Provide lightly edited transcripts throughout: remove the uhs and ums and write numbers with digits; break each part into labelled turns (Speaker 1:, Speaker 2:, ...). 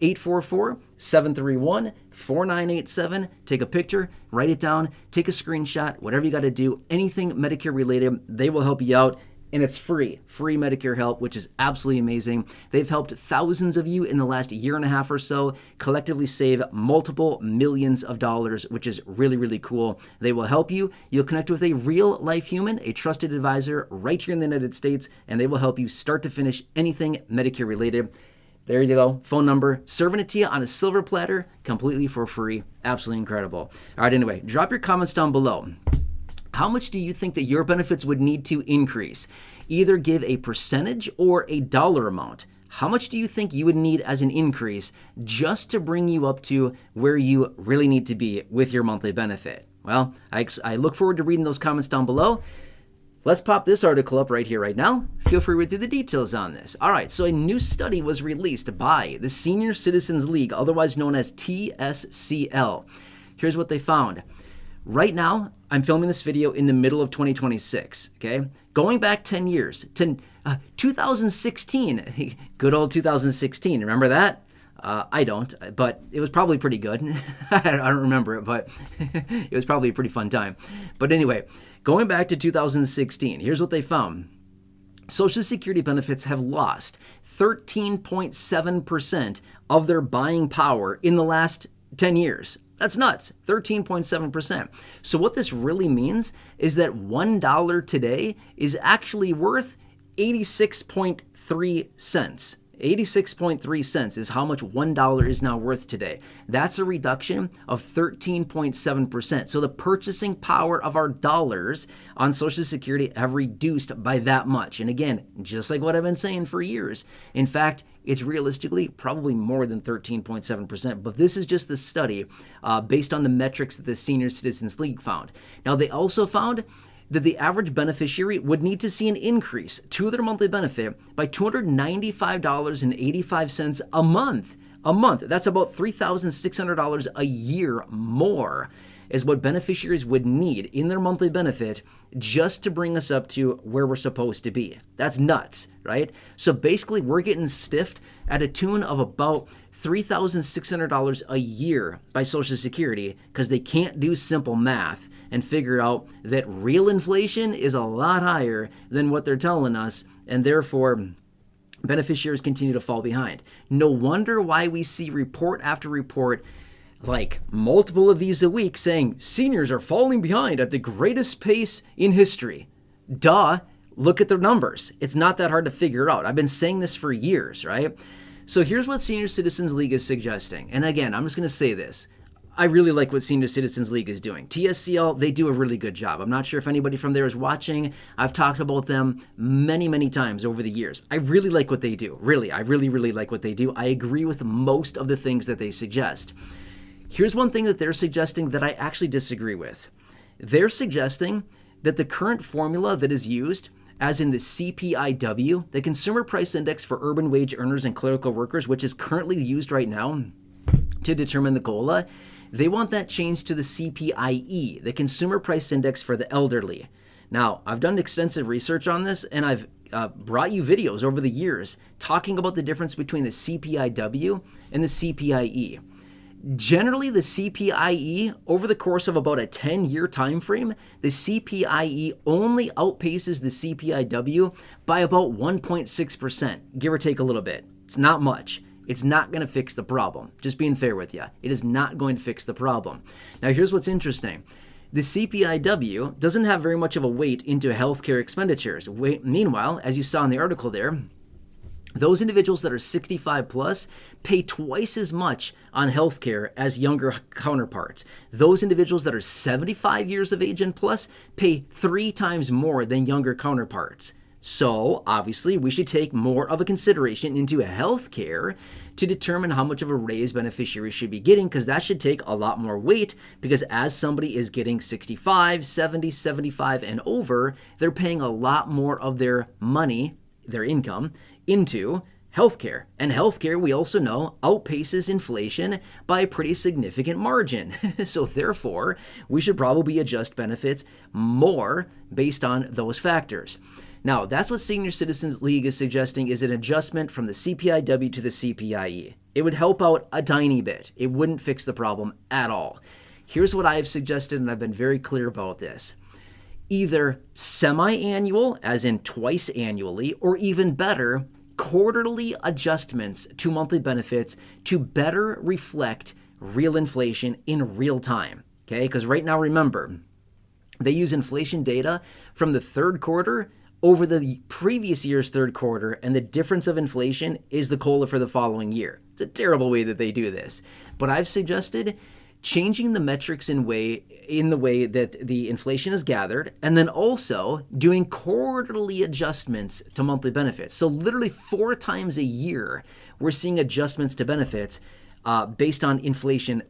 Speaker 1: 844-731-4987. Take a picture, write it down, take a screenshot, whatever you got to do. Anything Medicare related, they will help you out. And it's free Medicare help, which is absolutely amazing. They've helped thousands of you in the last year and a half or so collectively save multiple millions of dollars, which is really, really cool. They will help you. You'll connect with a real life human, a trusted advisor right here in the United States, and they will help you start to finish anything Medicare related. There you go. Phone number, serving it to you on a silver platter, completely for free. Absolutely incredible. All right, anyway, drop your comments down below. How much do you think that your benefits would need to increase? Either give a percentage or a dollar amount. How much do you think you would need as an increase just to bring you up to where you really need to be with your monthly benefit? Well, I look forward to reading those comments down below. Let's pop this article up right here, right now. Feel free to read through the details on this. All right, so a new study was released by the Senior Citizens League, otherwise known as TSCL. Here's what they found. Right now, I'm filming this video in the middle of 2026, okay? Going back 10 years, to 2016, good old 2016, remember that? I don't, but it was probably pretty good. I don't remember it, but it was probably a pretty fun time. But anyway, going back to 2016, here's what they found. Social Security benefits have lost 13.7% of their buying power in the last 10 years. That's nuts, 13.7%. So what this really means is that $1 today is actually worth 86.3 cents. 86.3 cents is how much $1 is now worth today. That's a reduction of 13.7%. So the purchasing power of our dollars on Social Security have reduced by that much. And again, just like what I've been saying for years. In fact, it's realistically probably more than 13.7%, but this is just the study based on the metrics that the Senior Citizens League found. Now, they also found that the average beneficiary would need to see an increase to their monthly benefit by $295.85 a month. A month. That's about $3,600 a year more is what beneficiaries would need in their monthly benefit just to bring us up to where we're supposed to be. That's nuts, right? So basically, we're getting stiffed at a tune of about $3,600 a year by Social Security because they can't do simple math and figure out that real inflation is a lot higher than what they're telling us, and therefore beneficiaries continue to fall behind. No wonder why we see report after report, like multiple of these a week, saying seniors are falling behind at the greatest pace in history. Duh, look at the numbers. It's not that hard to figure out. I've been saying this for years, right? So here's what Senior Citizens League is suggesting. And again, I'm just going to say this. I really like what Senior Citizens League is doing. TSCL, they do a really good job. I'm not sure if anybody from there is watching. I've talked about them many, many times over the years. I really like what they do. Really, I really, really like what they do. I agree with most of the things that they suggest. Here's one thing that they're suggesting that I actually disagree with. They're suggesting that the current formula that is used, as in the CPIW, the Consumer Price Index for Urban Wage Earners and Clerical Workers, which is currently used right now to determine the COLA, they want that changed to the CPIE, the Consumer Price Index for the elderly. Now, I've done extensive research on this, and I've brought you videos over the years talking about the difference between the CPIW and the CPIE. Generally, the CPIE, over the course of about a 10-year time frame, the CPIE only outpaces the CPIW by about 1.6%, give or take a little bit. It's not much. It's not going to fix the problem. Just being fair with you. It is not going to fix the problem. Now, here's what's interesting. The CPIW doesn't have very much of a weight into healthcare expenditures. Meanwhile, as you saw in the article there, those individuals that are 65 plus pay twice as much on healthcare as younger counterparts. Those individuals that are 75 years of age and plus pay 3 times more than younger counterparts. So, obviously, we should take more of a consideration into healthcare to determine how much of a raise beneficiaries should be getting, because that should take a lot more weight, because as somebody is getting 65, 70, 75 and over, they're paying a lot more of their money, their income, into healthcare. And healthcare, we also know, outpaces inflation by a pretty significant margin. So therefore, we should probably adjust benefits more based on those factors. Now, that's what Senior Citizens League is suggesting, is an adjustment from the CPIW to the CPIE. It would help out a tiny bit. It wouldn't fix the problem at all. Here's what I have suggested, and I've been very clear about this. Either semi-annual, as in twice annually, or even better, quarterly adjustments to monthly benefits to better reflect real inflation in real time. Okay, because right now, remember, they use inflation data from the third quarter over the previous year's third quarter, and the difference of inflation is the COLA for the following year. It's a terrible way that they do this. But I've suggested changing the metrics in the way that the inflation is gathered, and then also doing quarterly adjustments to monthly benefits. So literally 4 times a year, we're seeing adjustments to benefits based on inflation,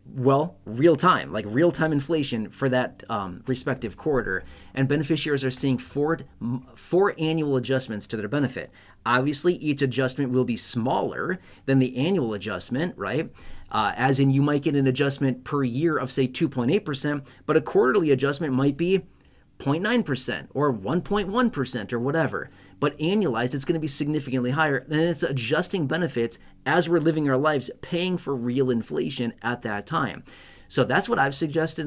Speaker 1: real-time, like real-time inflation for that respective quarter. And beneficiaries are seeing four annual adjustments to their benefit. Obviously, each adjustment will be smaller than the annual adjustment, right? As in, you might get an adjustment per year of, say, 2.8%, but a quarterly adjustment might be 0.9% or 1.1% or whatever. But annualized, it's going to be significantly higher. And it's adjusting benefits as we're living our lives, paying for real inflation at that time. So that's what I've suggested.